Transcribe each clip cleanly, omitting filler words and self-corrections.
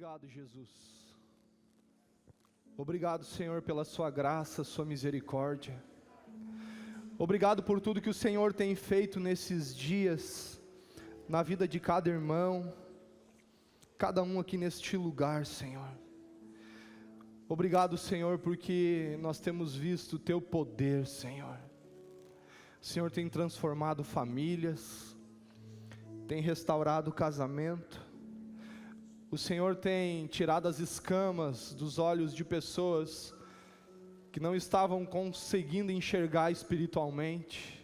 Obrigado, Jesus. Obrigado, Senhor, pela sua graça, sua misericórdia. Obrigado por tudo que o Senhor tem feito nesses dias, na vida de cada irmão, cada um aqui neste lugar, Senhor. Obrigado, Senhor, porque nós temos visto o teu poder, Senhor. O Senhor tem transformado famílias, tem restaurado o casamento. O Senhor tem tirado as escamas dos olhos de pessoas que não estavam conseguindo enxergar espiritualmente.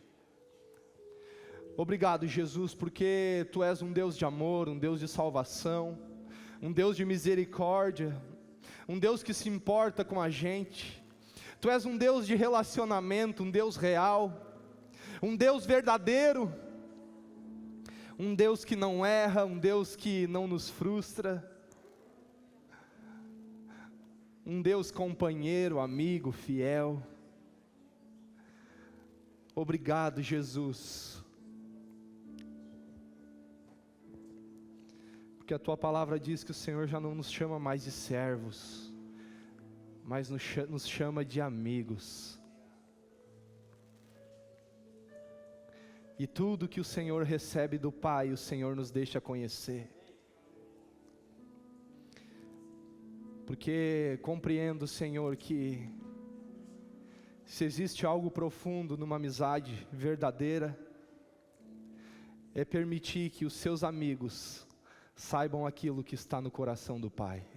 Obrigado, Jesus, porque Tu és um Deus de amor, um Deus de salvação, um Deus de misericórdia, um Deus que se importa com a gente. Tu és um Deus de relacionamento, um Deus real, um Deus verdadeiro, um Deus que não erra, um Deus que não nos frustra, um Deus companheiro, amigo, fiel. Obrigado, Jesus, porque a Tua palavra diz que o Senhor já não nos chama mais de servos, mas nos chama de amigos. E tudo que o Senhor recebe do Pai, o Senhor nos deixa conhecer. Porque compreendo, Senhor, que se existe algo profundo numa amizade verdadeira, é permitir que os seus amigos saibam aquilo que está no coração do Pai.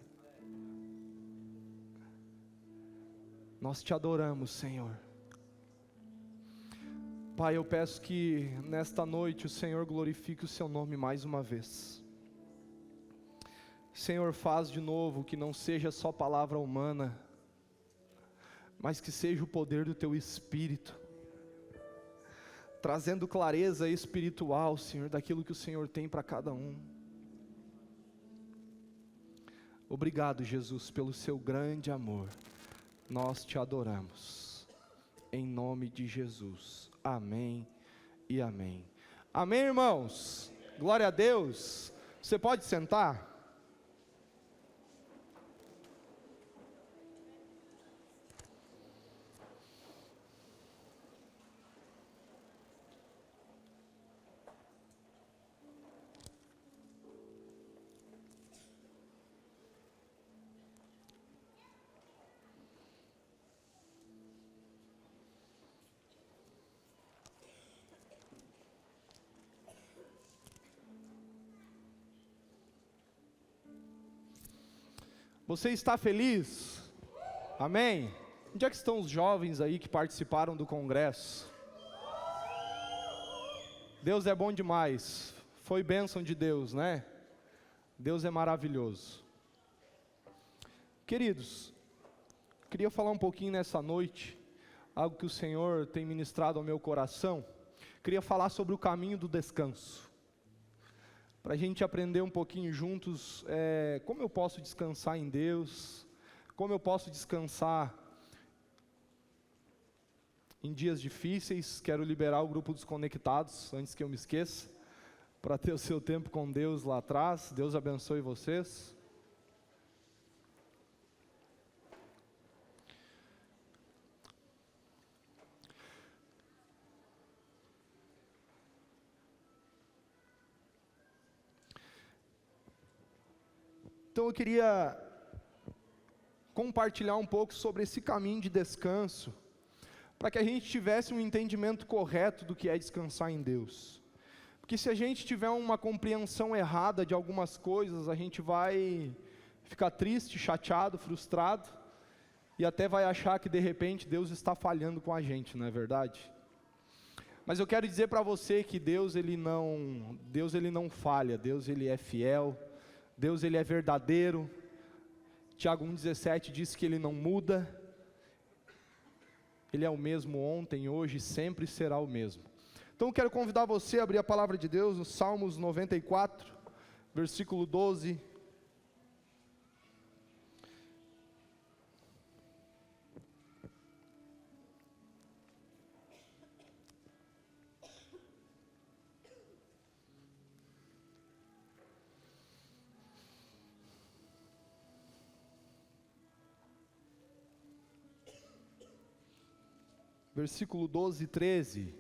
Nós Te adoramos, Senhor. Pai, eu peço que nesta noite o Senhor glorifique o Seu nome mais uma vez. Senhor, faz de novo que não seja só palavra humana, mas que seja o poder do Teu Espírito, trazendo clareza espiritual, Senhor, daquilo que o Senhor tem para cada um. Obrigado, Jesus, pelo Seu grande amor. Nós Te adoramos, em nome de Jesus. Amém e amém. Amém, irmãos? Glória a Deus. Você pode sentar? Você está feliz? Amém? Onde é que estão os jovens aí que participaram do congresso? Deus é bom demais. Foi bênção de Deus, né? Deus é maravilhoso. Queridos, queria falar um pouquinho nessa noite, algo que o Senhor tem ministrado ao meu coração. Queria falar sobre o caminho do descanso, para a gente aprender um pouquinho juntos, como eu posso descansar em Deus, como eu posso descansar em dias difíceis. Quero liberar o grupo dos conectados, antes que eu me esqueça, para ter o seu tempo com Deus lá atrás. Deus abençoe vocês. Então eu queria compartilhar um pouco sobre esse caminho de descanso, para que a gente tivesse um entendimento correto do que é descansar em Deus. Porque se a gente tiver uma compreensão errada de algumas coisas, a gente vai ficar triste, chateado, frustrado, e até vai achar que de repente Deus está falhando com a gente, não é verdade? Mas eu quero dizer para você que Deus ele não falha, Deus ele é fiel, Deus ele é verdadeiro. Tiago 1,17 diz que Ele não muda, Ele é o mesmo ontem, hoje e sempre será o mesmo. Então eu quero convidar você a abrir a palavra de Deus no Salmos 94, versículo 12. versículo 12 e 13.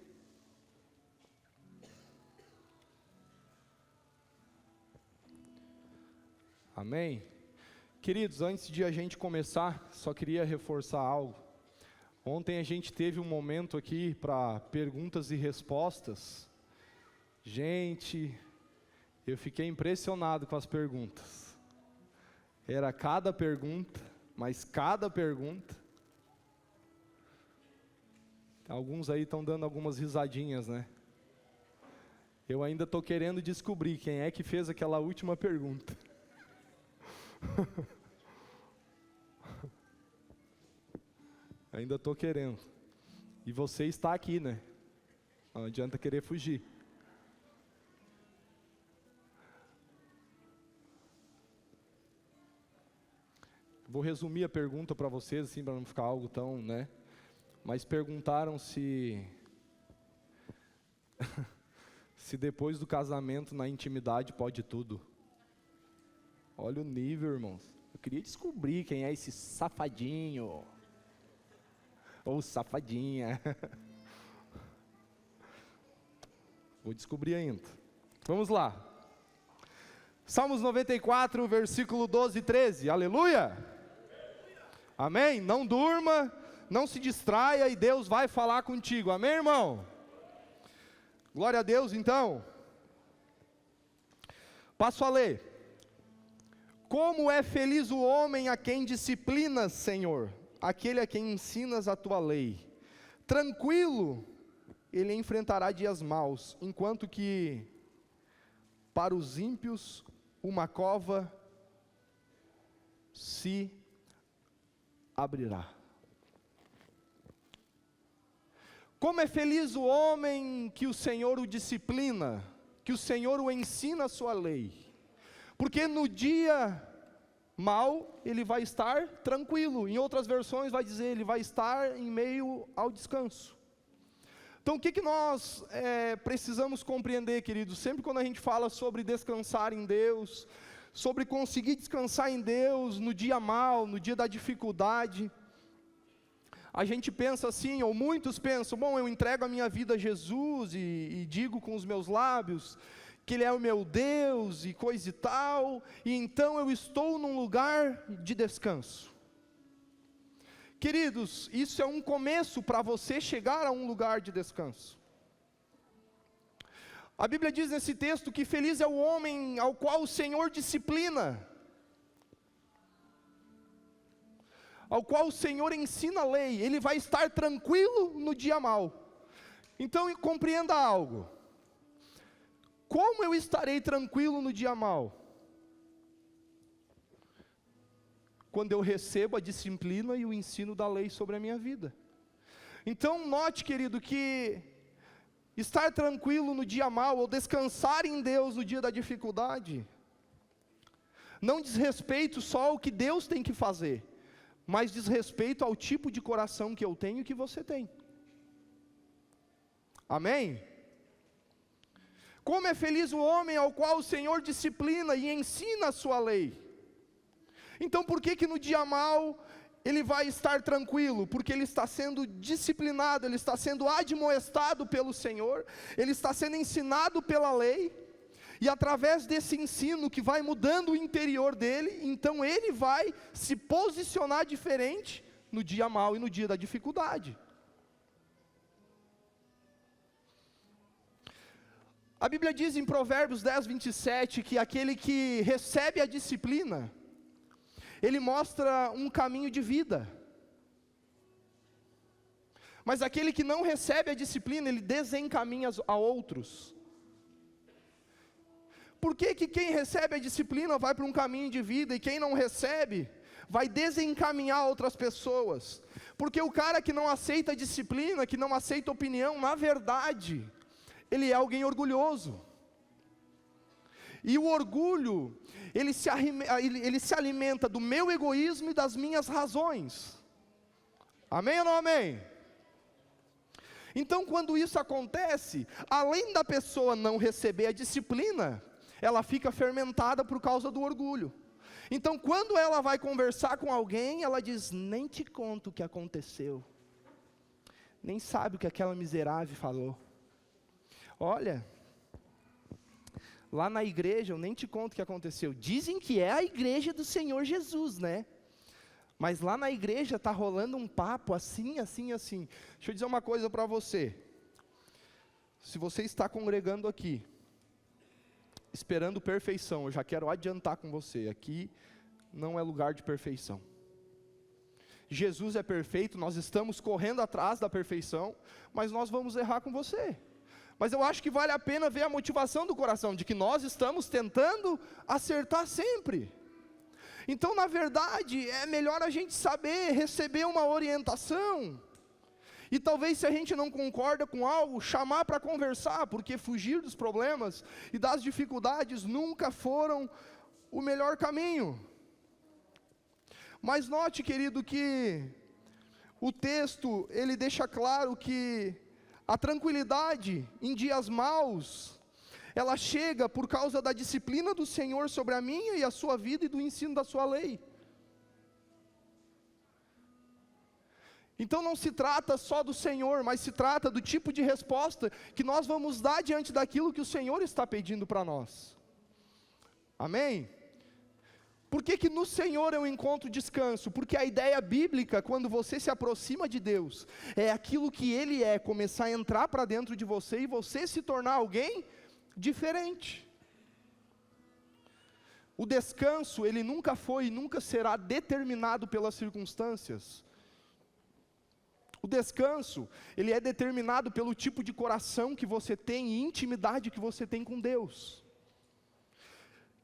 Amém? Queridos, antes de a gente começar, só queria reforçar algo. Ontem a gente teve um momento aqui para perguntas e respostas. Gente, eu fiquei impressionado com as perguntas. Era cada pergunta, mas cada pergunta. Alguns aí estão dando algumas risadinhas, né? Eu ainda estou querendo descobrir quem é que fez aquela última pergunta. Ainda estou querendo. E você está aqui, né? Não adianta querer fugir. Vou resumir a pergunta para vocês, assim, para não ficar algo tão, né? Mas perguntaram se se depois do casamento, na intimidade, pode tudo. Olha o nível, irmãos. Eu queria descobrir quem é esse safadinho. Ou safadinha. Vou descobrir ainda. Vamos lá. Salmos 94, versículo 12 e 13. Aleluia! Amém? Não durma, não se distraia e Deus vai falar contigo. Amém, irmão? Glória a Deus, então. Passo a ler. Como é feliz o homem a quem disciplinas, Senhor, aquele a quem ensinas a tua lei. Tranquilo, ele enfrentará dias maus, enquanto que para os ímpios uma cova se abrirá. Como é feliz o homem que o Senhor o disciplina, que o Senhor o ensina a sua lei, porque no dia mau ele vai estar tranquilo. Em outras versões vai dizer, ele vai estar em meio ao descanso. Então o que nós precisamos compreender, queridos? Sempre quando a gente fala sobre descansar em Deus, sobre conseguir descansar em Deus no dia mau, no dia da dificuldade, a gente pensa assim, ou muitos pensam, bom, eu entrego a minha vida a Jesus e digo com os meus lábios que Ele é o meu Deus e coisa e tal, e então eu estou num lugar de descanso. Queridos, isso é um começo para você chegar a um lugar de descanso. A Bíblia diz nesse texto que feliz é o homem ao qual o Senhor disciplina, ao qual o Senhor ensina a lei. Ele vai estar tranquilo no dia mau. Então compreenda algo. Como eu estarei tranquilo no dia mau? Quando eu recebo a disciplina e o ensino da lei sobre a minha vida. Então note, querido, que estar tranquilo no dia mau, ou descansar em Deus no dia da dificuldade, não diz respeito só ao que Deus tem que fazer, mas diz respeito ao tipo de coração que eu tenho e que você tem. Amém? Como é feliz o homem ao qual o Senhor disciplina e ensina a sua lei. Então por que no dia mau ele vai estar tranquilo? Porque ele está sendo disciplinado, ele está sendo admoestado pelo Senhor, ele está sendo ensinado pela lei, e através desse ensino que vai mudando o interior dele, então ele vai se posicionar diferente no dia mau e no dia da dificuldade. A Bíblia diz em Provérbios 10, 27, que aquele que recebe a disciplina, ele mostra um caminho de vida. Mas aquele que não recebe a disciplina, ele desencaminha a outros. Por que quem recebe a disciplina vai para um caminho de vida, e quem não recebe, vai desencaminhar outras pessoas? Porque o cara que não aceita a disciplina, que não aceita a opinião, na verdade, ele é alguém orgulhoso. E o orgulho, ele se alimenta do meu egoísmo e das minhas razões. Amém ou não amém? Então quando isso acontece, além da pessoa não receber a disciplina, ela fica fermentada por causa do orgulho. Então quando ela vai conversar com alguém, ela diz, nem te conto o que aconteceu. nem sabe o que aquela miserável falou. Olha, lá na igreja, eu nem te conto o que aconteceu. Dizem que é a igreja do Senhor Jesus, né? Mas lá na igreja está rolando um papo assim, assim, assim. Deixa eu dizer uma coisa para você. Se você está congregando aqui, esperando perfeição, eu já quero adiantar com você, aqui não é lugar de perfeição. Jesus é perfeito, nós estamos correndo atrás da perfeição, mas nós vamos errar com você. Mas eu acho que vale a pena ver a motivação do coração, de que nós estamos tentando acertar sempre. Então, na verdade, é melhor a gente saber receber uma orientação, e talvez se a gente não concorda com algo, chamar para conversar, porque fugir dos problemas e das dificuldades nunca foram o melhor caminho. Mas note, querido, que o texto, ele deixa claro que a tranquilidade em dias maus, ela chega por causa da disciplina do Senhor sobre a minha e a sua vida e do ensino da sua lei. Então não se trata só do Senhor, mas se trata do tipo de resposta que nós vamos dar diante daquilo que o Senhor está pedindo para nós. Amém? Por que que no Senhor eu encontro descanso? Porque a ideia bíblica, quando você se aproxima de Deus, é aquilo que Ele é, começar a entrar para dentro de você e você se tornar alguém diferente. O descanso, ele nunca foi e nunca será determinado pelas circunstâncias. O descanso, ele é determinado pelo tipo de coração que você tem e intimidade que você tem com Deus.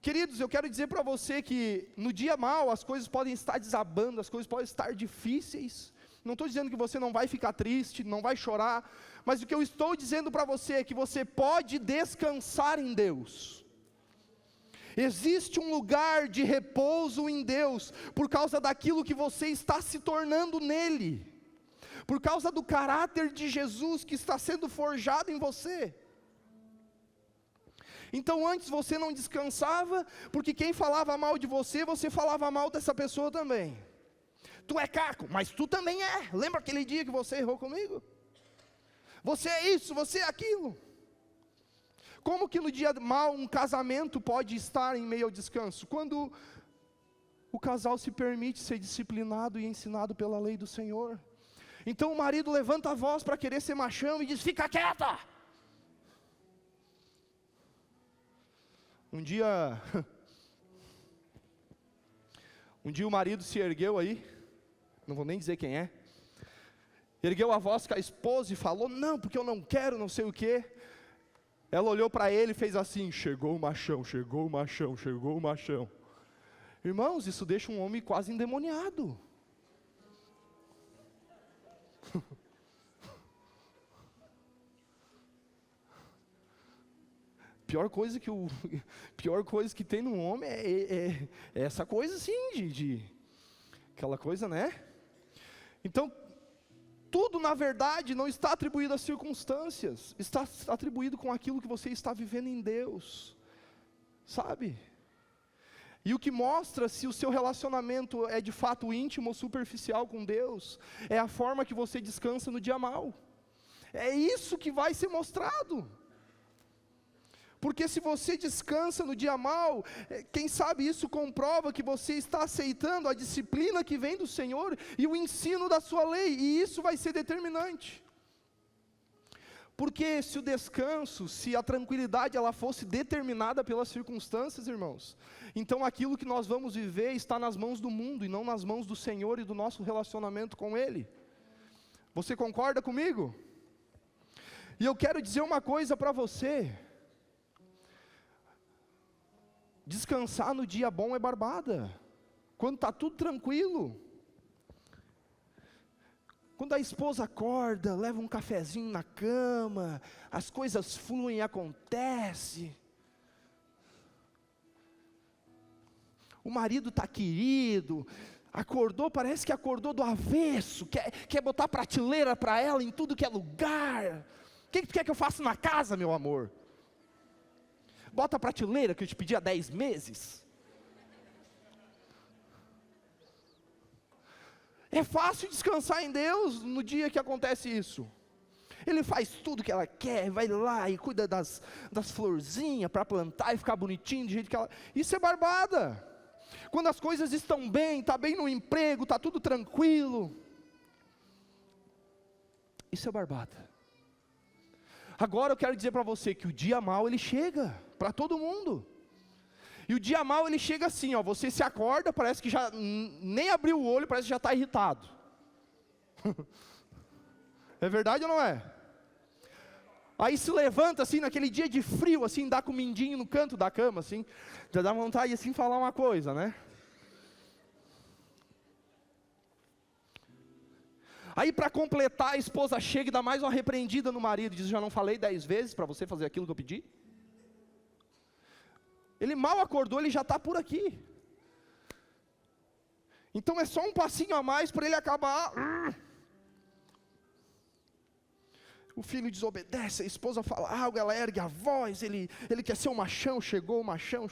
Queridos, eu quero dizer para você que no dia mau as coisas podem estar desabando, as coisas podem estar difíceis. Não estou dizendo que você não vai ficar triste, não vai chorar, mas o que eu estou dizendo para você é que você pode descansar em Deus. Existe um lugar de repouso em Deus, por causa daquilo que você está se tornando nele, por causa do caráter de Jesus que está sendo forjado em você. Então antes você não descansava, porque quem falava mal de você, você falava mal dessa pessoa também. Tu é caco, mas tu também é. Lembra aquele dia que você errou comigo? Você é isso, você é aquilo. Como que no dia mau um casamento pode estar em meio ao descanso? Quando o casal se permite ser disciplinado e ensinado pela lei do Senhor. Então o marido levanta a voz para querer ser machão e diz: fica quieta. Um dia o marido se ergueu aí, não vou nem dizer quem é, ergueu a voz com a esposa e falou: não, porque eu não quero, não sei o quê. Ela olhou para ele e fez assim: chegou o machão, chegou o machão, chegou o machão. Irmãos, isso deixa um homem quase endemoniado. Pior coisa que tem no homem é essa coisa assim, aquela coisa, né? Então, tudo na verdade não está atribuído às circunstâncias, está atribuído com aquilo que você está vivendo em Deus, sabe? E o que mostra se o seu relacionamento é de fato íntimo ou superficial com Deus, é a forma que você descansa no dia mau. É isso que vai ser mostrado. Porque se você descansa no dia mau, quem sabe isso comprova que você está aceitando a disciplina que vem do Senhor e o ensino da sua lei, e isso vai ser determinante. Porque se o descanso, se a tranquilidade ela fosse determinada pelas circunstâncias, irmãos, então aquilo que nós vamos viver está nas mãos do mundo e não nas mãos do Senhor e do nosso relacionamento com Ele. Você concorda comigo? E eu quero dizer uma coisa para você: descansar no dia bom é barbada, quando está tudo tranquilo. Quando a esposa acorda, leva um cafezinho na cama, as coisas fluem, acontece. O marido está querido, acordou, parece que acordou do avesso, quer botar prateleira para ela em tudo que é lugar. O que tu quer que eu faça na casa, meu amor? Bota a prateleira que eu te pedi há 10 meses. É fácil descansar em Deus no dia que acontece isso. Ele faz tudo que ela quer, vai lá e cuida das florzinhas para plantar e ficar bonitinho do jeito que ela... Isso é barbada. Quando as coisas estão bem, está bem no emprego, está tudo tranquilo. Isso é barbada. Agora eu quero dizer para você que o dia mau ele chega para todo mundo. E o dia mau ele chega assim, ó, você se acorda, parece que já nem abriu o olho, parece que já está irritado. É verdade ou não é? Aí se levanta assim, naquele dia de frio, assim, dá com o mindinho no canto da cama, assim, já dá vontade assim falar uma coisa, né? Aí para completar, a esposa chega e dá mais uma repreendida no marido, diz, já não falei 10 vezes para você fazer aquilo que eu pedi? Ele mal acordou, ele já está por aqui. Então é só um passinho a mais para ele acabar. O filho desobedece, a esposa fala algo, ela ergue a voz, ele quer ser o machão, chegou o machão.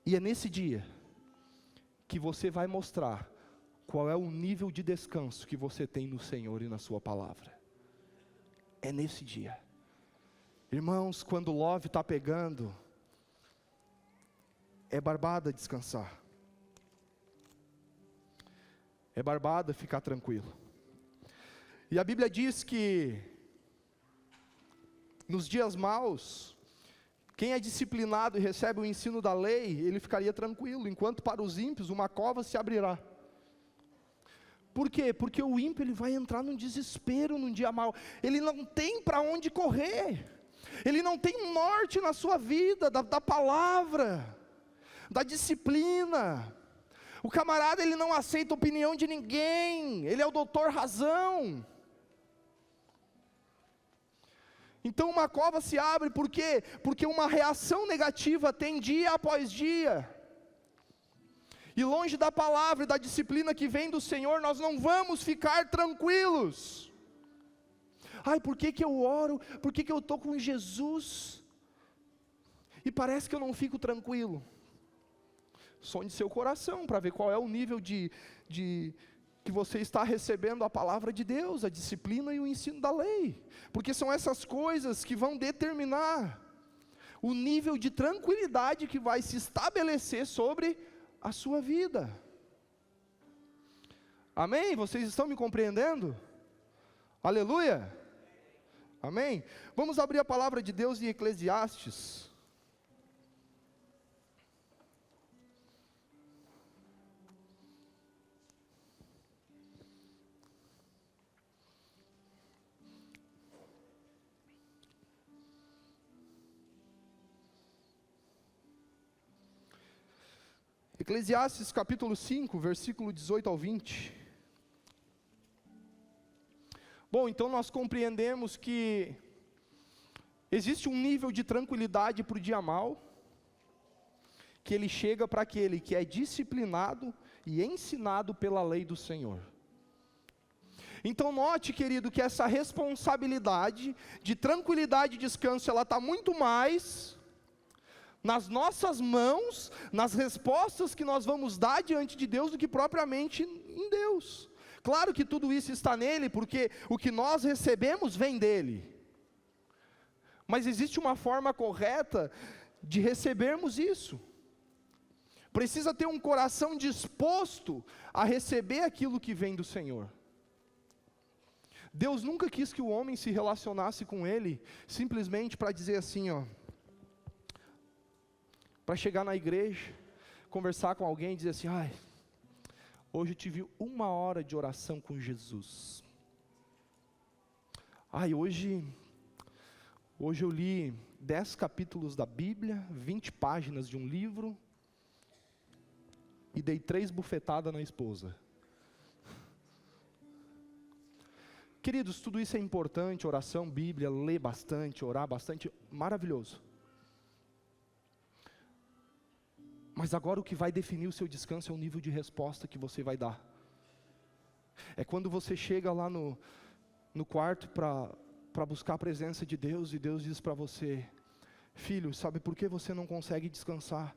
E é nesse dia que você vai mostrar qual é o nível de descanso que você tem no Senhor e na sua palavra. É nesse dia. Irmãos, quando o love está pegando, é barbada descansar. É barbada ficar tranquilo. E a Bíblia diz que nos dias maus, quem é disciplinado e recebe o ensino da lei, ele ficaria tranquilo, enquanto para os ímpios uma cova se abrirá. Por quê? Porque o ímpio ele vai entrar num desespero num dia mau. Ele não tem para onde correr. Ele não tem um norte na sua vida, da palavra, da disciplina. O camarada ele não aceita a opinião de ninguém. Ele é o doutor razão. Então uma cova se abre, por quê? Porque uma reação negativa tem dia após dia. E longe da palavra e da disciplina que vem do Senhor, nós não vamos ficar tranquilos. Ai, por que eu oro? Por que eu estou com Jesus? E parece que eu não fico tranquilo. Sonde seu coração, para ver qual é o nível de que você está recebendo a palavra de Deus, a disciplina e o ensino da lei. Porque são essas coisas que vão determinar o nível de tranquilidade que vai se estabelecer sobre a sua vida. Amém? Vocês estão me compreendendo? Aleluia! Amém? Vamos abrir a palavra de Deus em Eclesiastes. Eclesiastes capítulo 5, versículo 18 ao 20. Bom, então nós compreendemos que existe um nível de tranquilidade para o dia mau, que ele chega para aquele que é disciplinado e ensinado pela lei do Senhor. Então note, querido, que essa responsabilidade de tranquilidade e descanso, ela está muito mais nas nossas mãos, nas respostas que nós vamos dar diante de Deus, do que propriamente em Deus. Claro que tudo isso está nele, porque o que nós recebemos vem dele. Mas existe uma forma correta de recebermos isso. Precisa ter um coração disposto a receber aquilo que vem do Senhor. Deus nunca quis que o homem se relacionasse com ele, simplesmente para dizer assim, ó, para chegar na igreja, conversar com alguém e dizer assim, ai, hoje eu tive 1 hora de oração com Jesus. Ai, hoje eu li 10 capítulos da Bíblia, 20 páginas de um livro, e dei 3 bufetadas na esposa. Queridos, tudo isso é importante, oração, Bíblia, ler bastante, orar bastante, maravilhoso. Mas agora o que vai definir o seu descanso é o nível de resposta que você vai dar. É quando você chega lá no quarto para buscar a presença de Deus, e Deus diz para você, Filho, sabe por que você não consegue descansar?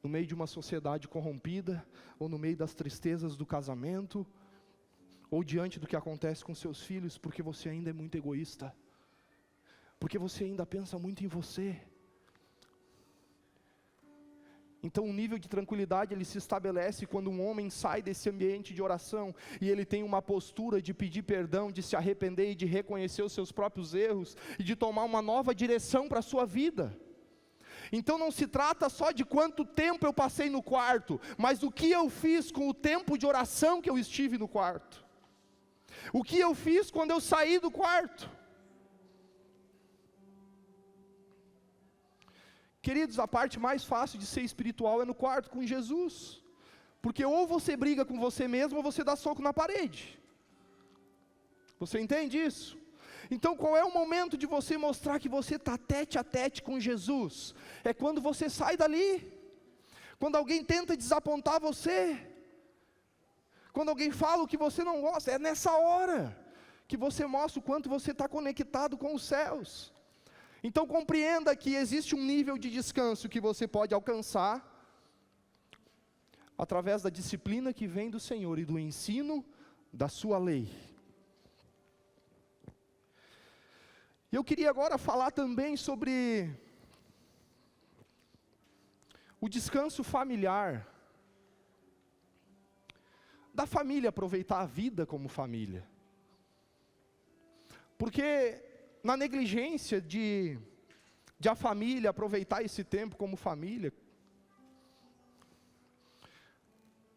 No meio de uma sociedade corrompida, ou no meio das tristezas do casamento, ou diante do que acontece com seus filhos, porque você ainda é muito egoísta, porque você ainda pensa muito em você. Então o nível de tranquilidade ele se estabelece quando um homem sai desse ambiente de oração, e ele tem uma postura de pedir perdão, de se arrepender e de reconhecer os seus próprios erros, e de tomar uma nova direção para a sua vida. Então não se trata só de quanto tempo eu passei no quarto, mas o que eu fiz com o tempo de oração que eu estive no quarto. O que eu fiz quando eu saí do quarto. Queridos, a parte mais fácil de ser espiritual é no quarto com Jesus. Porque ou você briga com você mesmo, ou você dá soco na parede. Você entende isso? Então qual é o momento de você mostrar que você está tete a tete com Jesus? É quando você sai dali. Quando alguém tenta desapontar você. Quando alguém fala o que você não gosta. É nessa hora que você mostra o quanto você está conectado com os céus. Então compreenda que existe um nível de descanso que você pode alcançar através da disciplina que vem do Senhor e do ensino da sua lei. E eu queria agora falar também sobre o descanso familiar, da família aproveitar a vida como família. Porque na negligência de a família aproveitar esse tempo como família,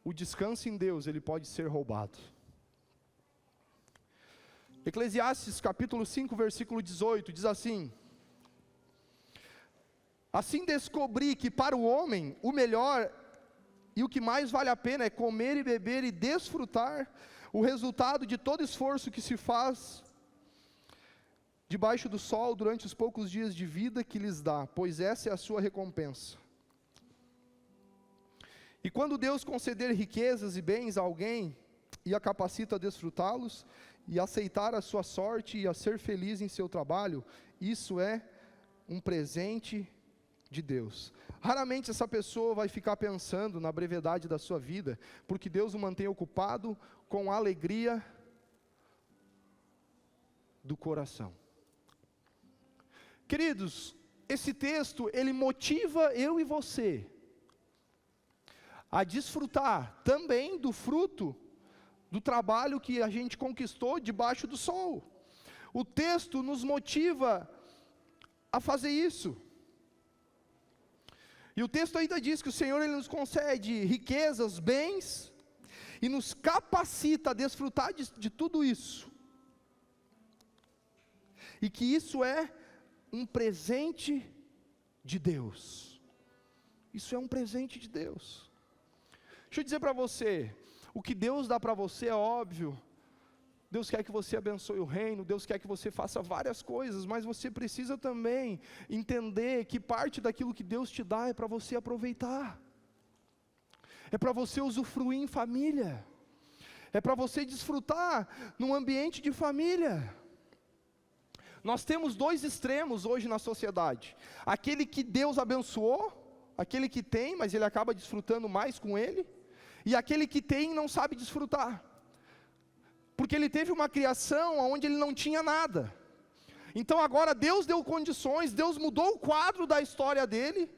o descanso em Deus, ele pode ser roubado. Eclesiastes capítulo 5, versículo 18, diz assim: assim descobri que para o homem, o melhor e o que mais vale a pena é comer e beber e desfrutar o resultado de todo esforço que se faz debaixo do sol durante os poucos dias de vida que lhes dá, pois essa é a sua recompensa. E quando Deus conceder riquezas e bens a alguém, e a capacita a desfrutá-los, e aceitar a sua sorte, e a ser feliz em seu trabalho, isso é um presente de Deus. Raramente essa pessoa vai ficar pensando na brevidade da sua vida, porque Deus o mantém ocupado com a alegria do coração. Queridos, esse texto, ele motiva eu e você a desfrutar também do fruto do trabalho que a gente conquistou debaixo do sol. O texto nos motiva a fazer isso. E o texto ainda diz que o Senhor ele nos concede riquezas, bens, e nos capacita a desfrutar de tudo isso. E que isso é um presente de Deus. Isso é um presente de Deus. Deixa eu dizer para você, o que Deus dá para você é óbvio. Deus quer que você abençoe o reino, Deus quer que você faça várias coisas, mas você precisa também entender que parte daquilo que Deus te dá é para você aproveitar. É para você usufruir em família. É para você desfrutar num ambiente de família. Nós temos dois extremos hoje na sociedade: aquele que Deus abençoou, aquele que tem, mas ele acaba desfrutando mais com ele, e aquele que tem e não sabe desfrutar, porque ele teve uma criação onde ele não tinha nada. Então agora Deus deu condições, Deus mudou o quadro da história dele,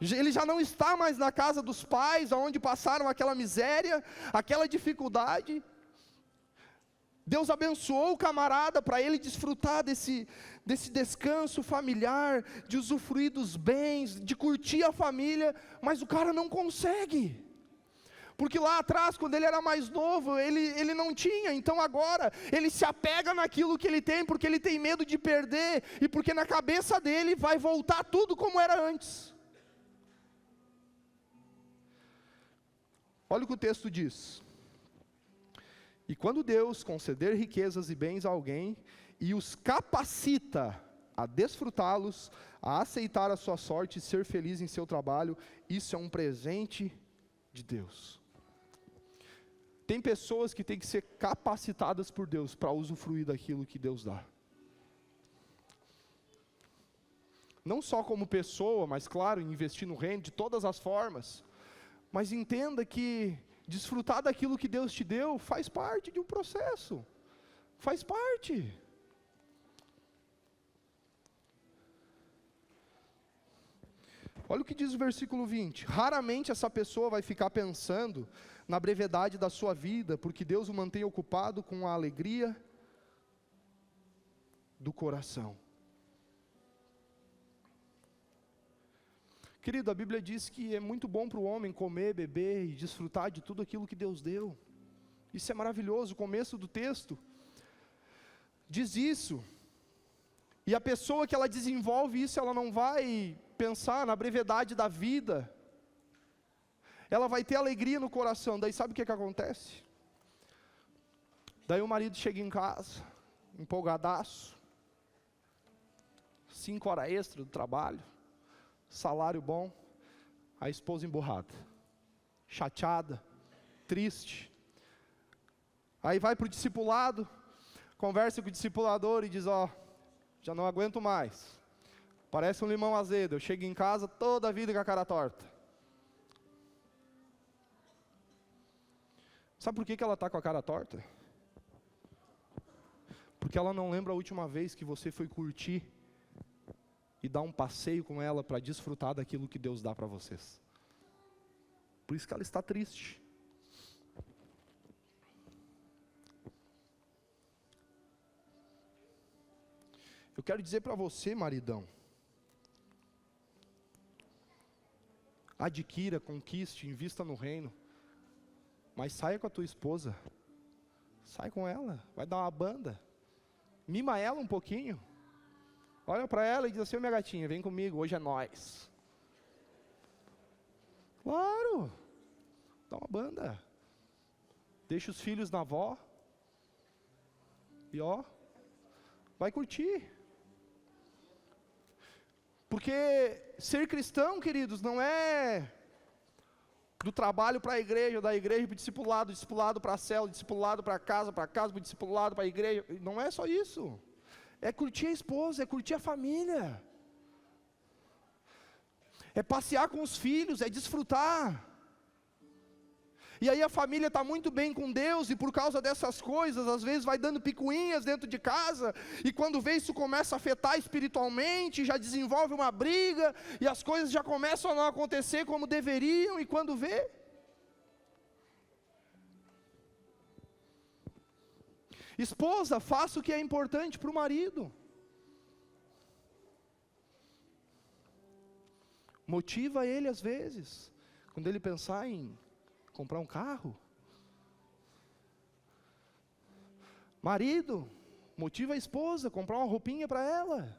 ele já não está mais na casa dos pais, onde passaram aquela miséria, aquela dificuldade. Deus abençoou o camarada para ele desfrutar desse descanso familiar, de usufruir dos bens, de curtir a família, mas o cara não consegue, porque lá atrás, quando ele era mais novo, ele não tinha, então agora ele se apega naquilo que ele tem, porque ele tem medo de perder, e porque na cabeça dele vai voltar tudo como era antes. Olha o que o texto diz: e quando Deus conceder riquezas e bens a alguém, e os capacita a desfrutá-los, a aceitar a sua sorte e ser feliz em seu trabalho, isso é um presente de Deus. Tem pessoas que têm que ser capacitadas por Deus para usufruir daquilo que Deus dá. Não só como pessoa, mas claro, investir no reino de todas as formas. Mas entenda que desfrutar daquilo que Deus te deu faz parte de um processo. Faz parte. Olha o que diz o versículo 20. Raramente essa pessoa vai ficar pensando na brevidade da sua vida, porque Deus o mantém ocupado com a alegria do coração. Querido, a Bíblia diz que é muito bom para o homem comer, beber e desfrutar de tudo aquilo que Deus deu. Isso é maravilhoso. O começo do texto diz isso. E a pessoa que ela desenvolve isso, ela não vai pensar na brevidade da vida. Ela vai ter alegria no coração. Daí sabe o que acontece? Daí o marido chega em casa, empolgadaço, 5 horas extra do trabalho, salário bom, a esposa emburrada, chateada, triste. Aí vai para o discipulado, conversa com o discipulador e diz, já não aguento mais, parece um limão azedo, eu chego em casa toda a vida com a cara torta. Sabe por que ela está com a cara torta? Porque ela não lembra a última vez que você foi curtir e dar um passeio com ela para desfrutar daquilo que Deus dá para vocês. Por isso que ela está triste. Eu quero dizer para você, maridão, adquira, conquiste, invista no reino, mas saia com a tua esposa, sai com ela, vai dar uma banda, mima ela um pouquinho, olha para ela e diz assim, minha gatinha, vem comigo, hoje é nós. Claro, dá uma banda, deixa os filhos na avó, e vai curtir. Porque ser cristão, queridos, não é do trabalho para a igreja, da igreja para o discipulado, discipulado para a célula, discipulado para casa, para o discipulado, para a igreja. Não é só isso. É curtir a esposa, é curtir a família. É passear com os filhos, é desfrutar. E aí a família está muito bem com Deus, e por causa dessas coisas, às vezes vai dando picuinhas dentro de casa, e quando vê isso começa a afetar espiritualmente, já desenvolve uma briga, e as coisas já começam a não acontecer como deveriam, e quando vê, esposa, faça o que é importante para o marido, motiva ele às vezes, quando ele pensar em comprar um carro. Marido, motiva a esposa a comprar uma roupinha para ela.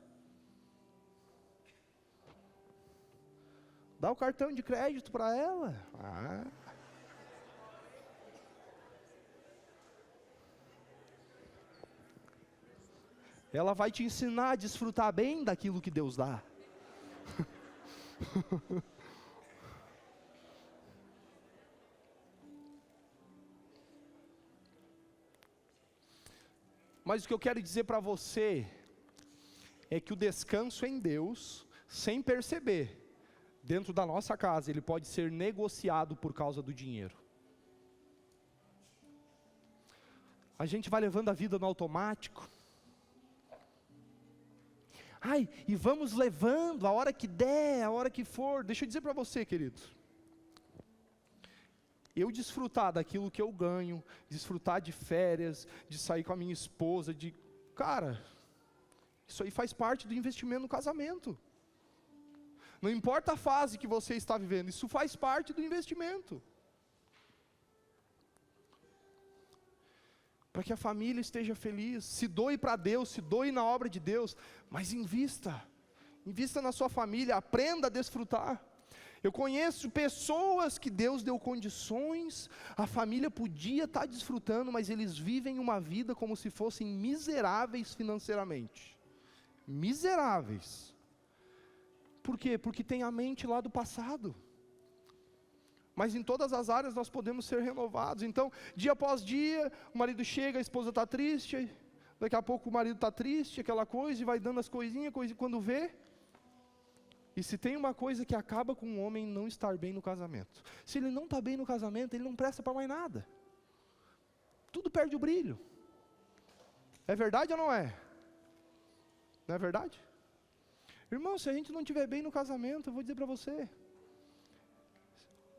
Dá o cartão de crédito para ela. Ela vai te ensinar a desfrutar bem daquilo que Deus dá. Mas o que eu quero dizer para você é que o descanso em Deus, sem perceber, dentro da nossa casa, ele pode ser negociado por causa do dinheiro. A gente vai levando a vida no automático. E vamos levando a hora que der, a hora que for. Deixa eu dizer para você, querido. Eu desfrutar daquilo que eu ganho, desfrutar de férias, de sair com a minha esposa, cara, isso aí faz parte do investimento no casamento. Não importa a fase que você está vivendo, isso faz parte do investimento. Para que a família esteja feliz, se doe para Deus, se doe na obra de Deus, mas invista na sua família, aprenda a desfrutar. Eu conheço pessoas que Deus deu condições, a família podia estar desfrutando, mas eles vivem uma vida como se fossem miseráveis financeiramente. Miseráveis. Por quê? Porque tem a mente lá do passado. Mas em todas as áreas nós podemos ser renovados. Então, dia após dia, o marido chega, a esposa está triste, daqui a pouco o marido está triste, aquela coisa, e vai dando as coisinhas, quando vê, E se tem uma coisa que acaba com um homem não estar bem no casamento, se ele não está bem no casamento, ele não presta para mais nada. Tudo perde o brilho. É verdade ou não é? Não é verdade? Irmão, se a gente não estiver bem no casamento, eu vou dizer para você,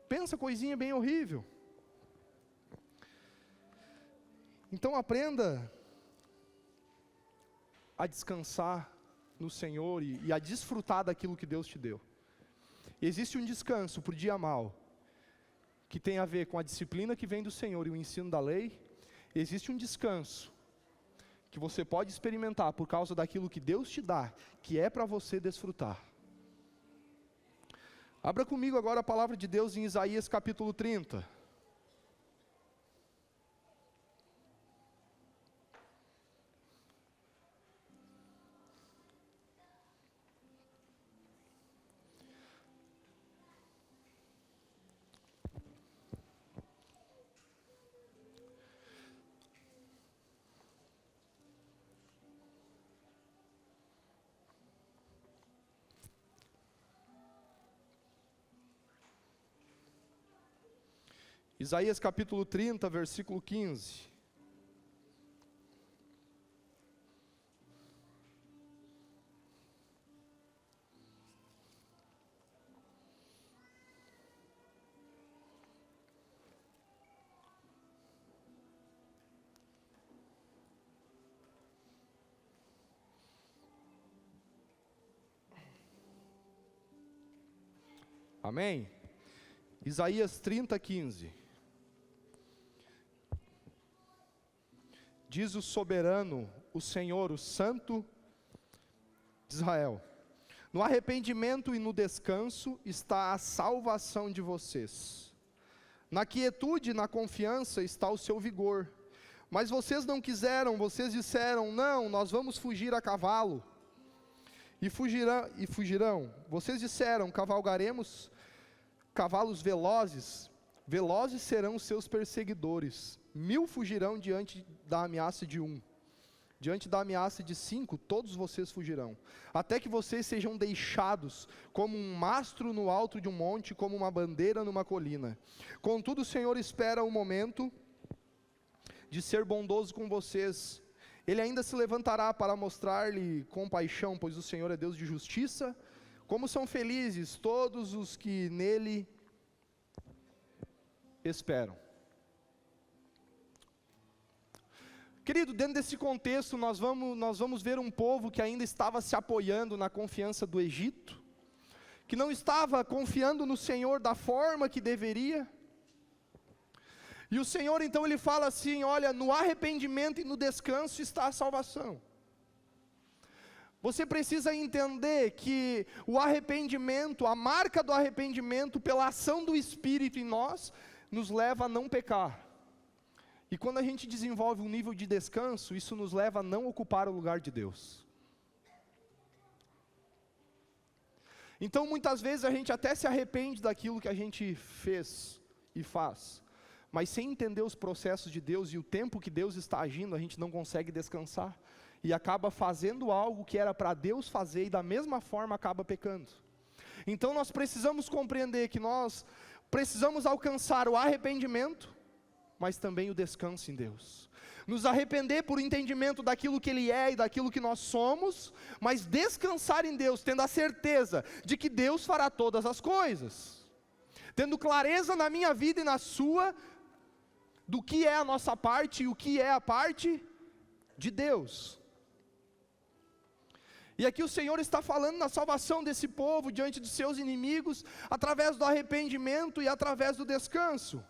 pensa coisinha bem horrível. Então aprenda a descansar no Senhor e a desfrutar daquilo que Deus te deu. Existe um descanso para o dia mau, que tem a ver com a disciplina que vem do Senhor e o ensino da lei. Existe um descanso que você pode experimentar por causa daquilo que Deus te dá, que é para você desfrutar. Abra comigo agora a palavra de Deus em Isaías capítulo 30. Isaías capítulo 30, versículo 15. Amém? Isaías 30, 15. Diz o soberano, o Senhor, o Santo de Israel: no arrependimento e no descanso está a salvação de vocês. Na quietude e na confiança está o seu vigor. Mas vocês não quiseram, vocês disseram: não, nós vamos fugir a cavalo. E fugirão. Vocês disseram: cavalgaremos cavalos velozes. Velozes serão os seus perseguidores. 1000 fugirão diante da ameaça de 1. Diante da ameaça de 5, todos vocês fugirão. Até que vocês sejam deixados como um mastro no alto de um monte, como uma bandeira numa colina. Contudo, o Senhor espera o momento de ser bondoso com vocês. Ele ainda se levantará para mostrar-lhe compaixão, pois o Senhor é Deus de justiça. Como são felizes todos os que nele esperam. Querido, dentro desse contexto, nós vamos ver um povo que ainda estava se apoiando na confiança do Egito, que não estava confiando no Senhor da forma que deveria. E o Senhor então ele fala assim: olha, no arrependimento e no descanso está a salvação. Você precisa entender que o arrependimento, a marca do arrependimento pela ação do Espírito em nós, nos leva a não pecar. E quando a gente desenvolve um nível de descanso, isso nos leva a não ocupar o lugar de Deus. Então muitas vezes a gente até se arrepende daquilo que a gente fez e faz, mas sem entender os processos de Deus e o tempo que Deus está agindo, a gente não consegue descansar, e acaba fazendo algo que era para Deus fazer, e da mesma forma acaba pecando. Então nós precisamos compreender que nós precisamos alcançar o arrependimento, mas também o descanso em Deus. Nos arrepender por entendimento daquilo que Ele é e daquilo que nós somos, mas descansar em Deus, tendo a certeza de que Deus fará todas as coisas. Tendo clareza na minha vida e na sua, do que é a nossa parte e o que é a parte de Deus. E aqui o Senhor está falando na salvação desse povo diante dos seus inimigos, através do arrependimento e através do descanso.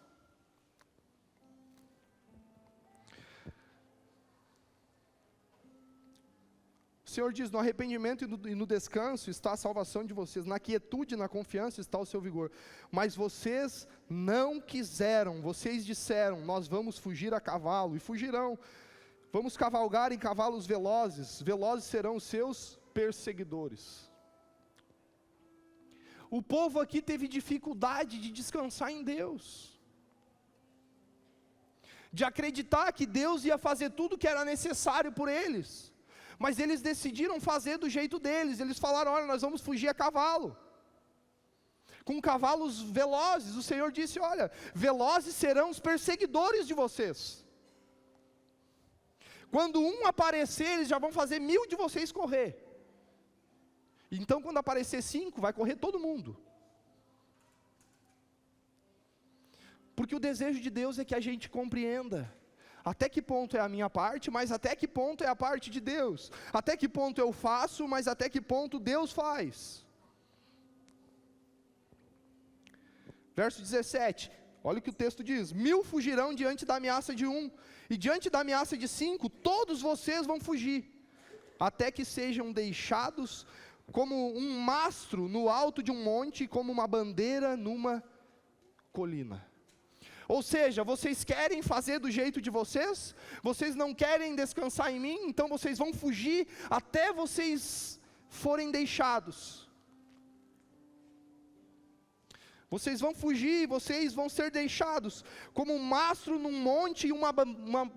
O Senhor diz: no arrependimento e no descanso está a salvação de vocês, na quietude e na confiança está o seu vigor. Mas vocês não quiseram, vocês disseram: nós vamos fugir a cavalo, e fugirão. Vamos cavalgar em cavalos velozes, velozes serão os seus perseguidores. O povo aqui teve dificuldade de descansar em Deus, de acreditar que Deus ia fazer tudo o que era necessário por eles. Mas eles decidiram fazer do jeito deles. Eles falaram: olha, nós vamos fugir a cavalo, com cavalos velozes. O Senhor disse: olha, velozes serão os perseguidores de vocês. Quando um aparecer, eles já vão fazer 1000 de vocês correr. Então, quando aparecer 5, vai correr todo mundo. Porque o desejo de Deus é que a gente compreenda até que ponto é a minha parte, mas até que ponto é a parte de Deus. Até que ponto eu faço, mas até que ponto Deus faz. Verso 17, olha o que o texto diz: 1000 fugirão diante da ameaça de 1, e diante da ameaça de 5, todos vocês vão fugir, até que sejam deixados como um mastro no alto de um monte, como uma bandeira numa colina. Ou seja, vocês querem fazer do jeito de vocês, vocês não querem descansar em mim, então vocês vão fugir até vocês forem deixados. Vocês vão fugir, vocês vão ser deixados como um mastro num monte e uma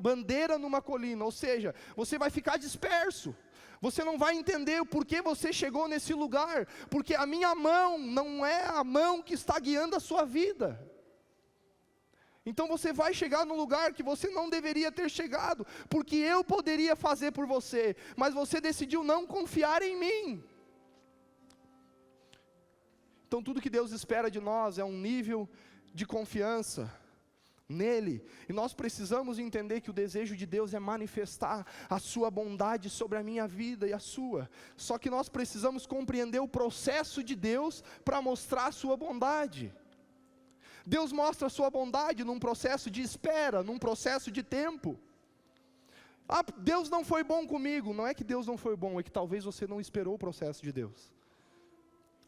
bandeira numa colina. Ou seja, você vai ficar disperso. Você não vai entender o porquê você chegou nesse lugar, porque a minha mão não é a mão que está guiando a sua vida. Então você vai chegar num lugar que você não deveria ter chegado, porque eu poderia fazer por você, mas você decidiu não confiar em mim. Então tudo que Deus espera de nós é um nível de confiança nele, e nós precisamos entender que o desejo de Deus é manifestar a sua bondade sobre a minha vida e a sua, só que nós precisamos compreender o processo de Deus para mostrar a sua bondade. Deus mostra a sua bondade num processo de espera, num processo de tempo. Ah, Deus não foi bom comigo. Não é que Deus não foi bom, é que talvez você não esperou o processo de Deus.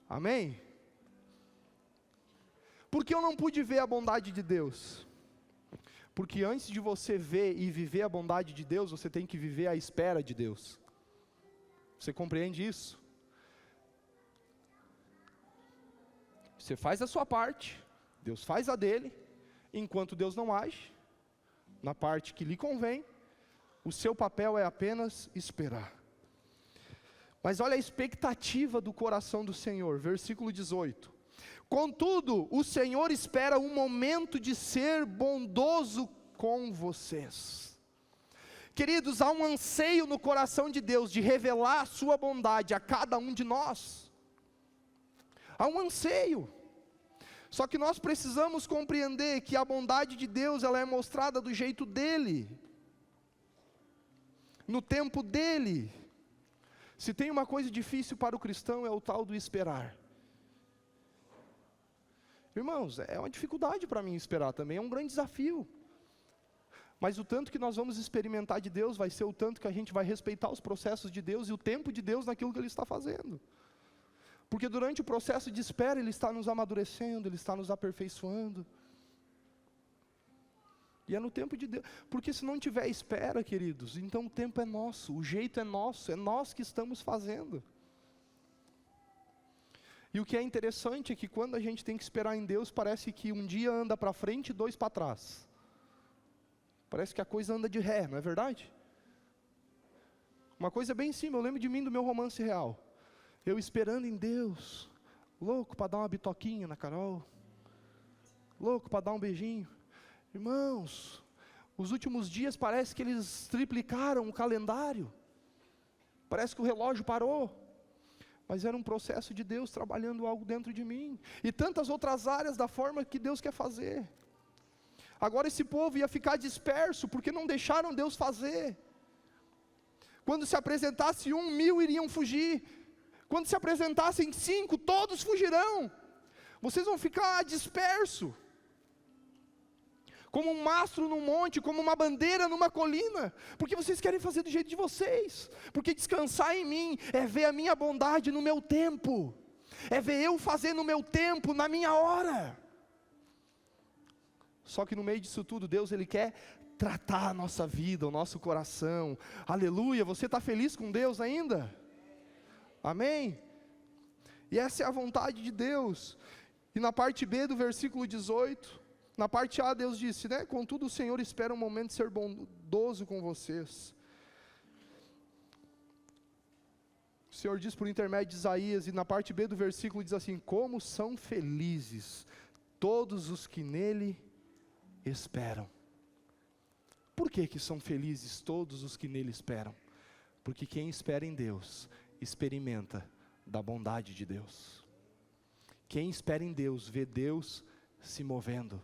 Amém? Por que eu não pude ver a bondade de Deus? Porque antes de você ver e viver a bondade de Deus, você tem que viver a espera de Deus. Você compreende isso? Você faz a sua parte, Deus faz a dele, enquanto Deus não age, na parte que lhe convém, o seu papel é apenas esperar. Mas olha a expectativa do coração do Senhor, versículo 18. Contudo, o Senhor espera um momento de ser bondoso com vocês. Queridos, há um anseio no coração de Deus de revelar a sua bondade a cada um de nós. Há um anseio. Só que nós precisamos compreender que a bondade de Deus, ela é mostrada do jeito dele, no tempo dele. Se tem uma coisa difícil para o cristão, é o tal do esperar. Irmãos, é uma dificuldade para mim esperar também, é um grande desafio. Mas o tanto que nós vamos experimentar de Deus, vai ser o tanto que a gente vai respeitar os processos de Deus e o tempo de Deus naquilo que Ele está fazendo. Porque durante o processo de espera, Ele está nos amadurecendo, Ele está nos aperfeiçoando. E é no tempo de Deus, porque se não tiver espera, queridos, então o tempo é nosso, o jeito é nosso, é nós que estamos fazendo. E o que é interessante é que quando a gente tem que esperar em Deus, parece que um dia anda para frente e 2 para trás. Parece que a coisa anda de ré, não é verdade? Uma coisa bem simples, eu lembro de mim do meu romance real. Eu esperando em Deus, louco para dar uma bitoquinha na Carol, louco para dar um beijinho. Irmãos, os últimos dias parece que eles triplicaram o calendário, parece que o relógio parou, mas era um processo de Deus trabalhando algo dentro de mim, e tantas outras áreas da forma que Deus quer fazer. Agora esse povo ia ficar disperso, porque não deixaram Deus fazer. Quando se apresentasse 1.000 iriam fugir, quando se apresentassem 5, todos fugirão, vocês vão ficar dispersos, como um mastro num monte, como uma bandeira numa colina, porque vocês querem fazer do jeito de vocês, porque descansar em mim é ver a minha bondade no meu tempo, é ver eu fazer no meu tempo, na minha hora. Só que no meio disso tudo, Deus Ele quer tratar a nossa vida, o nosso coração. Aleluia, você está feliz com Deus ainda? Amém? E essa é a vontade de Deus. E na parte B do versículo 18, na parte A Deus disse, né? Contudo o Senhor espera um momento de ser bondoso com vocês. Senhor diz por intermédio de Isaías, e na parte B do versículo diz assim: como são felizes todos os que nele esperam. Por que são felizes todos os que nele esperam? Porque quem espera em Deus, experimenta da bondade de Deus. Quem espera em Deus, vê Deus se movendo.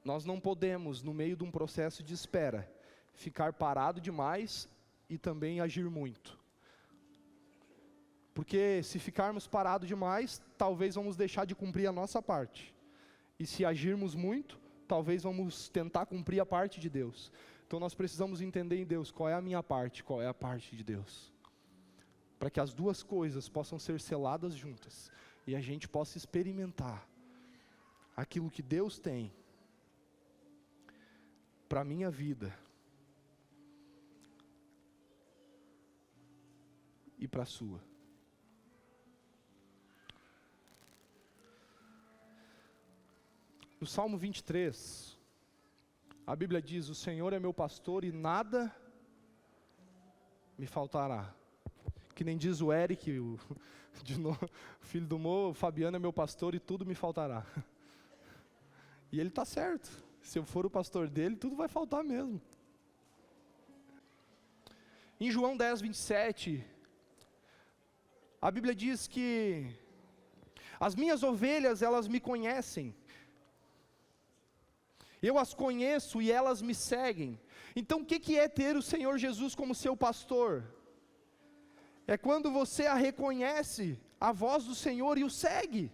Nós não podemos, no meio de um processo de espera, ficar parado demais e também agir muito. Porque se ficarmos parados demais, talvez vamos deixar de cumprir a nossa parte. E se agirmos muito, talvez vamos tentar cumprir a parte de Deus. Então nós precisamos entender em Deus qual é a minha parte, qual é a parte de Deus. Para que as duas coisas possam ser seladas juntas. E a gente possa experimentar aquilo que Deus tem para a minha vida e para a sua. No Salmo 23, a Bíblia diz: o Senhor é meu pastor e nada me faltará. Que nem diz o Eric, o filho do Mo, o Fabiano é meu pastor e tudo me faltará. E ele está certo. Se eu for o pastor dele, tudo vai faltar mesmo. Em João 10, 27, a Bíblia diz que as minhas ovelhas, elas me conhecem. Eu as conheço e elas me seguem. Então o que é ter o Senhor Jesus como seu pastor? É quando você a reconhece, a voz do Senhor, e o segue.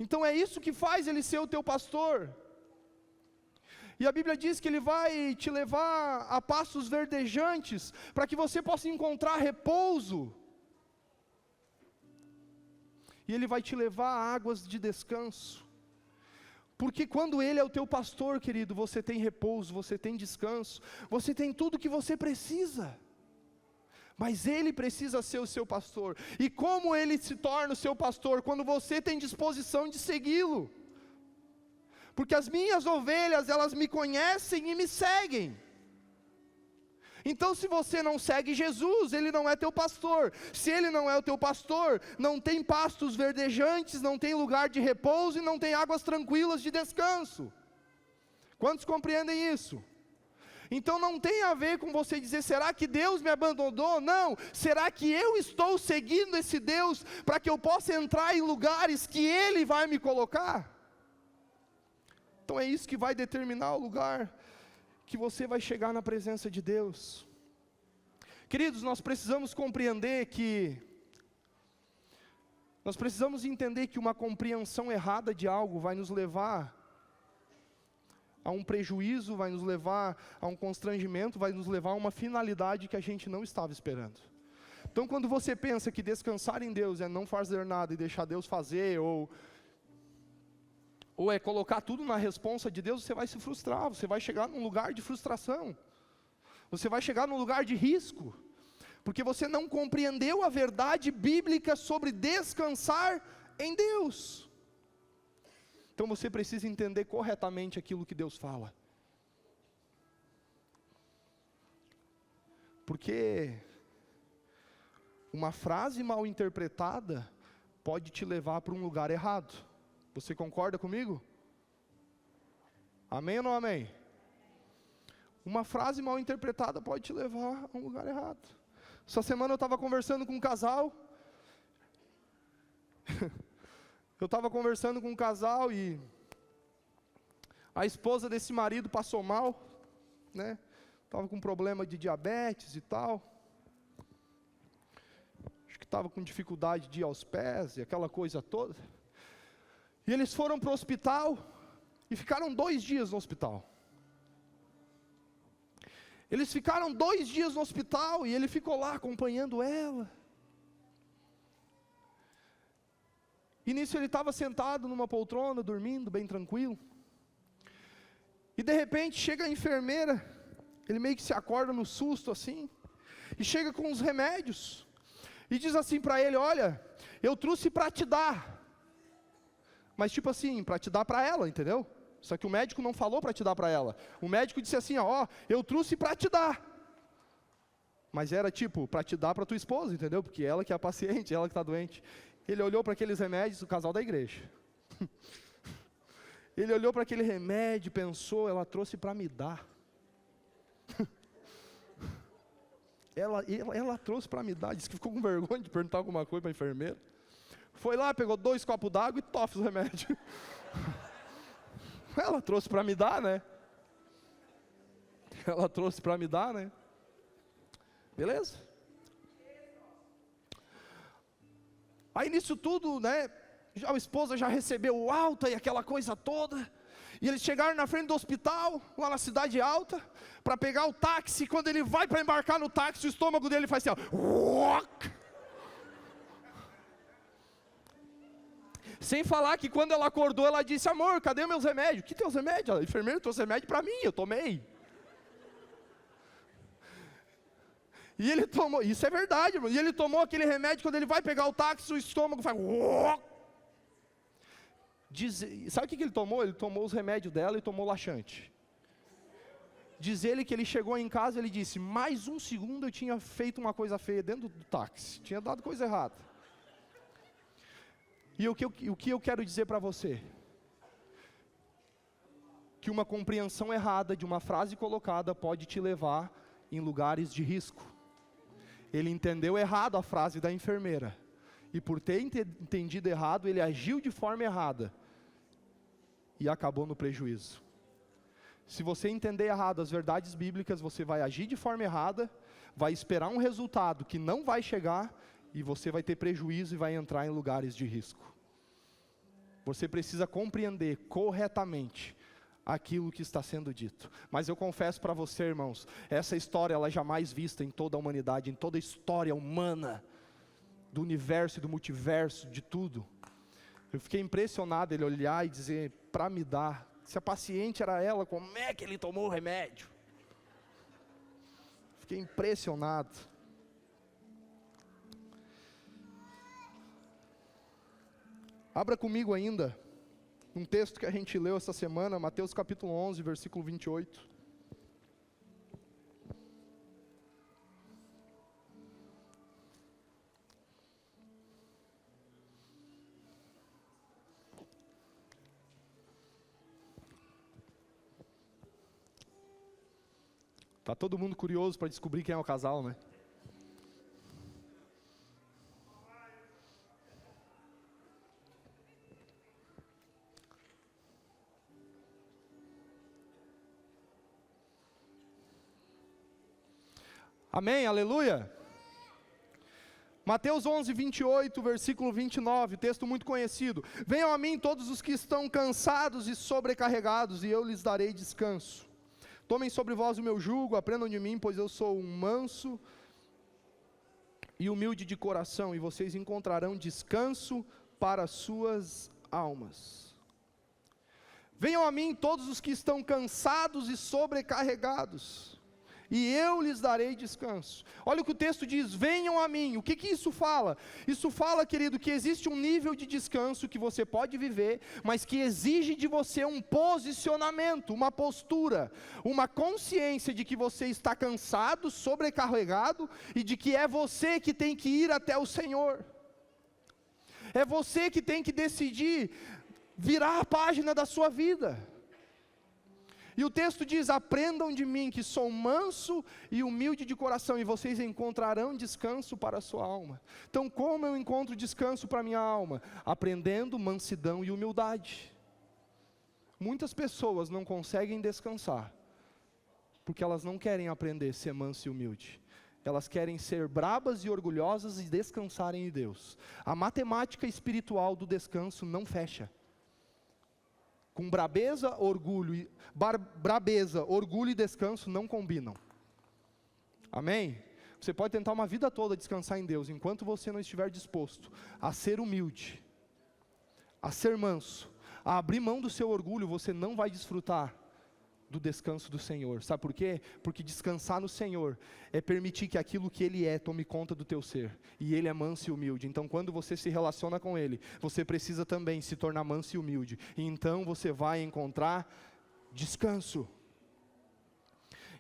Então é isso que faz ele ser o teu pastor. E a Bíblia diz que ele vai te levar a pastos verdejantes, para que você possa encontrar repouso. E ele vai te levar a águas de descanso. Porque quando ele é o teu pastor, querido, você tem repouso, você tem descanso, você tem tudo que você precisa. Mas ele precisa ser o seu pastor. E como ele se torna o seu pastor? Quando você tem disposição de segui-lo. Porque as minhas ovelhas, elas me conhecem e me seguem. Então se você não segue Jesus, ele não é teu pastor. Se ele não é o teu pastor, não tem pastos verdejantes, não tem lugar de repouso e não tem águas tranquilas de descanso. Quantos compreendem isso? Então não tem a ver com você dizer: será que Deus me abandonou? Não, será que eu estou seguindo esse Deus para que eu possa entrar em lugares que Ele vai me colocar? Então é isso que vai determinar o lugar que você vai chegar na presença de Deus. Queridos, nós precisamos compreender nós precisamos entender que uma compreensão errada de algo vai nos levar a um prejuízo, vai nos levar a um constrangimento, vai nos levar a uma finalidade que a gente não estava esperando. Então quando você pensa que descansar em Deus é não fazer nada e deixar Deus fazer, ou é colocar tudo na responsa de Deus, você vai se frustrar, você vai chegar num lugar de frustração, você vai chegar num lugar de risco, porque você não compreendeu a verdade bíblica sobre descansar em Deus. Então você precisa entender corretamente aquilo que Deus fala. Porque uma frase mal interpretada pode te levar para um lugar errado. Você concorda comigo? Amém ou não amém? Uma frase mal interpretada pode te levar a um lugar errado. Essa semana eu estava conversando com um casal. E a esposa desse marido passou mal, né? Estava com problema de diabetes e tal. Acho que estava com dificuldade de ir aos pés e aquela coisa toda. E eles foram para o hospital e ficaram 2 dias no hospital. Eles ficaram 2 dias no hospital e ele ficou lá acompanhando ela. E nisso ele estava sentado numa poltrona, dormindo, bem tranquilo. E de repente chega a enfermeira, ele meio que se acorda no susto assim, e chega com os remédios, e diz assim para ele: olha, eu trouxe para te dar. Mas tipo assim, para te dar para ela, entendeu? Só que o médico não falou para te dar para ela. O médico disse assim, ó, eu trouxe para te dar. Mas era tipo, para te dar para tua esposa, entendeu? Porque ela que é a paciente, ela que está doente. Ele olhou para aqueles remédios, o casal da igreja. Ele olhou para aquele remédio e pensou, ela trouxe para me dar. Ela trouxe para me dar, disse que ficou com vergonha de perguntar alguma coisa para a enfermeira. Foi lá, pegou 2 copos d'água e tofe os remédios. Ela trouxe para me dar, né? Ela trouxe para me dar, né? Beleza? Aí nisso tudo, né? A esposa já recebeu o alta e aquela coisa toda. E eles chegaram na frente do hospital, lá na cidade alta, para pegar o táxi. Quando ele vai para embarcar no táxi, o estômago dele faz assim, ó. Sem falar que quando ela acordou, ela disse, amor, cadê meus remédios? Que teus remédios? A enfermeira trouxe remédio para mim, eu tomei. E ele tomou, isso é verdade, irmão. E ele tomou aquele remédio, quando ele vai pegar o táxi, o estômago faz... Sabe o que ele tomou? Ele tomou os remédios dela e tomou laxante. Diz ele que ele chegou em casa e ele disse, mais um segundo eu tinha feito uma coisa feia dentro do táxi. Tinha dado coisa errada. E o que eu quero dizer para você? Que uma compreensão errada de uma frase colocada pode te levar em lugares de risco. Ele entendeu errado a frase da enfermeira. E por ter entendido errado, ele agiu de forma errada. E acabou no prejuízo. Se você entender errado as verdades bíblicas, você vai agir de forma errada, vai esperar um resultado que não vai chegar, e você vai ter prejuízo e vai entrar em lugares de risco. Você precisa compreender corretamente aquilo que está sendo dito. Mas eu confesso para você, irmãos, essa história ela é jamais vista em toda a humanidade, em toda a história humana, do universo e do multiverso, de tudo. Eu fiquei impressionado ele olhar e dizer, para me dar, se a paciente era ela, como é que ele tomou o remédio? Fiquei impressionado. Abra comigo ainda, um texto que a gente leu essa semana, Mateus capítulo 11, versículo 28. Está todo mundo curioso para descobrir quem é o casal, né? Amém, aleluia. Mateus 11, 28, versículo 29, texto muito conhecido. Venham a mim todos os que estão cansados e sobrecarregados, e eu lhes darei descanso. Tomem sobre vós o meu jugo, aprendam de mim, pois eu sou um manso e humilde de coração, e vocês encontrarão descanso para as suas almas. Venham a mim todos os que estão cansados e sobrecarregados, e eu lhes darei descanso. Olha o que o texto diz, venham a mim. O que isso fala? Isso fala, querido, que existe um nível de descanso que você pode viver, mas que exige de você um posicionamento, uma postura, uma consciência de que você está cansado, sobrecarregado, e de que é você que tem que ir até o Senhor. É você que tem que decidir virar a página da sua vida. E o texto diz, aprendam de mim que sou manso e humilde de coração, e vocês encontrarão descanso para a sua alma. Então como eu encontro descanso para a minha alma? Aprendendo mansidão e humildade. Muitas pessoas não conseguem descansar, porque elas não querem aprender a ser manso e humilde. Elas querem ser brabas e orgulhosas e descansarem em Deus. A matemática espiritual do descanso não fecha. Com brabeza, orgulho e descanso não combinam. Amém? Você pode tentar uma vida toda descansar em Deus, enquanto você não estiver disposto a ser humilde, a ser manso, a abrir mão do seu orgulho, você não vai desfrutar do descanso do Senhor. Sabe por quê? Porque descansar no Senhor é permitir que aquilo que Ele é tome conta do teu ser. E Ele é manso e humilde. Então quando você se relaciona com Ele, você precisa também se tornar manso e humilde. E então você vai encontrar descanso.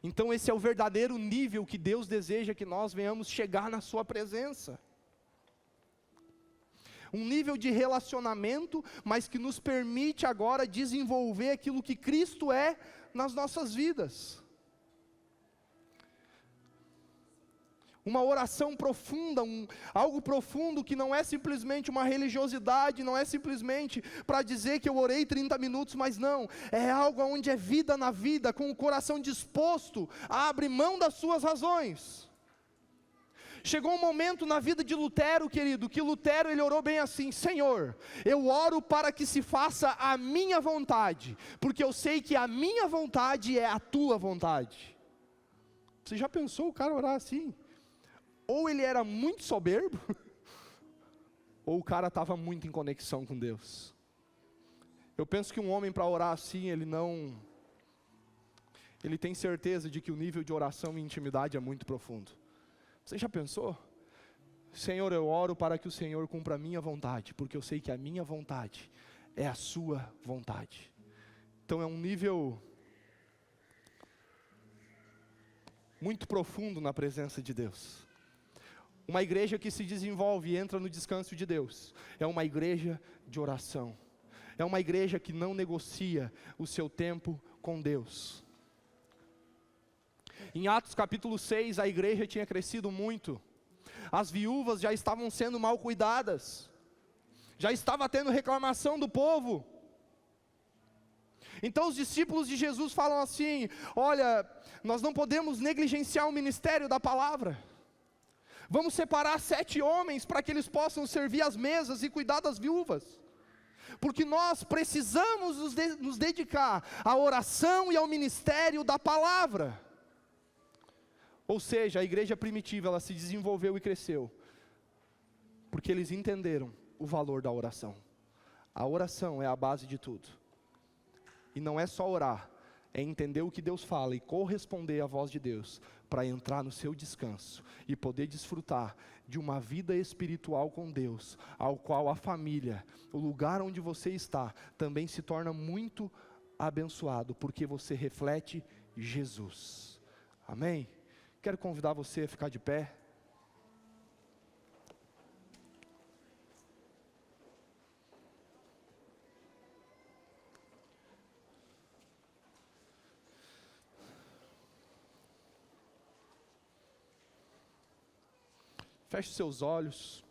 Então esse é o verdadeiro nível que Deus deseja que nós venhamos chegar na sua presença. Um nível de relacionamento, mas que nos permite agora desenvolver aquilo que Cristo é nas nossas vidas. Uma oração profunda, algo profundo que não é simplesmente uma religiosidade, não é simplesmente para dizer que eu orei 30 minutos, mas não, é algo onde é vida na vida, com o coração disposto a abrir mão das suas razões. Chegou um momento na vida de Lutero, querido, que Lutero ele orou bem assim: Senhor, eu oro para que se faça a minha vontade, porque eu sei que a minha vontade é a tua vontade. Você já pensou o cara orar assim? Ou ele era muito soberbo, ou o cara estava muito em conexão com Deus. Eu penso que um homem para orar assim, ele tem certeza de que o nível de oração e intimidade é muito profundo. Você já pensou? Senhor, eu oro para que o Senhor cumpra a minha vontade, porque eu sei que a minha vontade é a sua vontade. Então é um nível muito profundo na presença de Deus. Uma igreja que se desenvolve e entra no descanso de Deus, é uma igreja de oração. É uma igreja que não negocia o seu tempo com Deus. Em Atos capítulo 6, a igreja tinha crescido muito. As viúvas já estavam sendo mal cuidadas. Já estava tendo reclamação do povo. Então os discípulos de Jesus falam assim: olha, nós não podemos negligenciar o ministério da palavra. Vamos separar 7 homens para que eles possam servir as mesas e cuidar das viúvas. Porque nós precisamos nos dedicar à oração e ao ministério da palavra. Ou seja, a igreja primitiva, ela se desenvolveu e cresceu, porque eles entenderam o valor da oração. A oração é a base de tudo. E não é só orar, é entender o que Deus fala e corresponder à voz de Deus, para entrar no seu descanso e poder desfrutar de uma vida espiritual com Deus, ao qual a família, o lugar onde você está, também se torna muito abençoado, porque você reflete Jesus. Amém? Quero convidar você a ficar de pé. Feche seus olhos.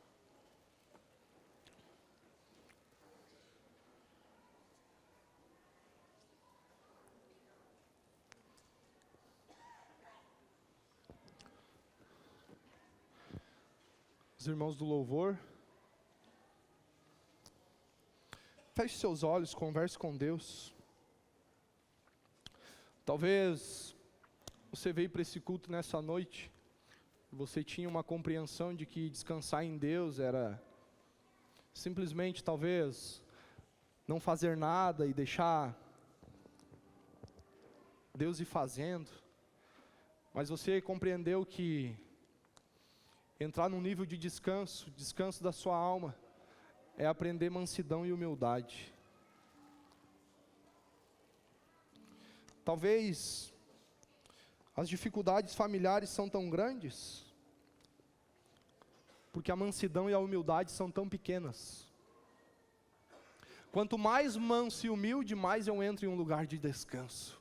Os irmãos do louvor, feche seus olhos, converse com Deus. Talvez você veio para esse culto nessa noite, você tinha uma compreensão de que descansar em Deus era simplesmente talvez não fazer nada e deixar Deus ir fazendo, mas você compreendeu que entrar num nível de descanso, descanso da sua alma, é aprender mansidão e humildade. Talvez as dificuldades familiares são tão grandes, porque a mansidão e a humildade são tão pequenas. Quanto mais manso e humilde, mais eu entro em um lugar de descanso.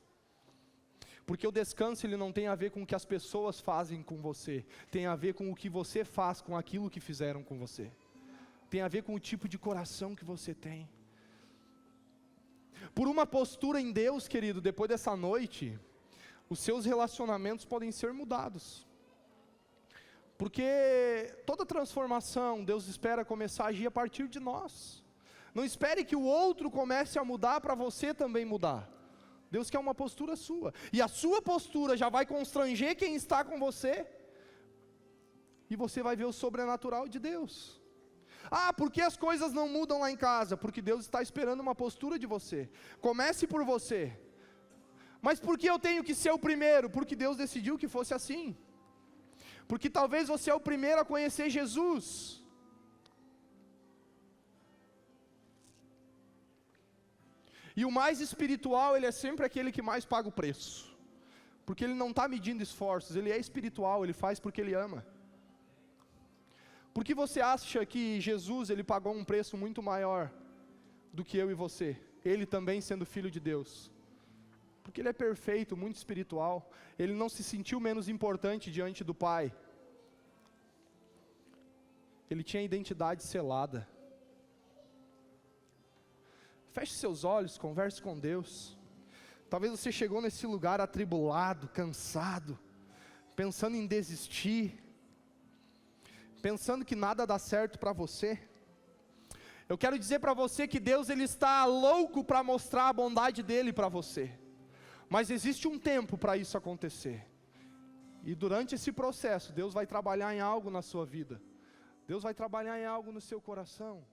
Porque o descanso ele não tem a ver com o que as pessoas fazem com você, tem a ver com o que você faz com aquilo que fizeram com você. Tem a ver com o tipo de coração que você tem. Por uma postura em Deus, querido, depois dessa noite, os seus relacionamentos podem ser mudados. Porque toda transformação, Deus espera começar a agir a partir de nós. Não espere que o outro comece a mudar para você também mudar. Deus quer uma postura sua, e a sua postura já vai constranger quem está com você, e você vai ver o sobrenatural de Deus. Ah, por que as coisas não mudam lá em casa? Porque Deus está esperando uma postura de você. Comece por você, Mas por que eu tenho que ser o primeiro? Porque Deus decidiu que fosse assim. Porque talvez você é o primeiro a conhecer Jesus. E o mais espiritual, ele é sempre aquele que mais paga o preço. Porque ele não está medindo esforços, ele é espiritual, ele faz porque ele ama. Por que você acha que Jesus, ele pagou um preço muito maior do que eu e você? Ele também sendo filho de Deus. Porque ele é perfeito, muito espiritual. Ele não se sentiu menos importante diante do Pai. Ele tinha a identidade selada. Feche seus olhos, converse com Deus. Talvez você chegou nesse lugar atribulado, cansado, pensando em desistir, pensando que nada dá certo para você. Eu quero dizer para você que Deus, ele está louco para mostrar a bondade dele para você. Mas existe um tempo para isso acontecer. E durante esse processo, Deus vai trabalhar em algo na sua vida. Deus vai trabalhar em algo no seu coração.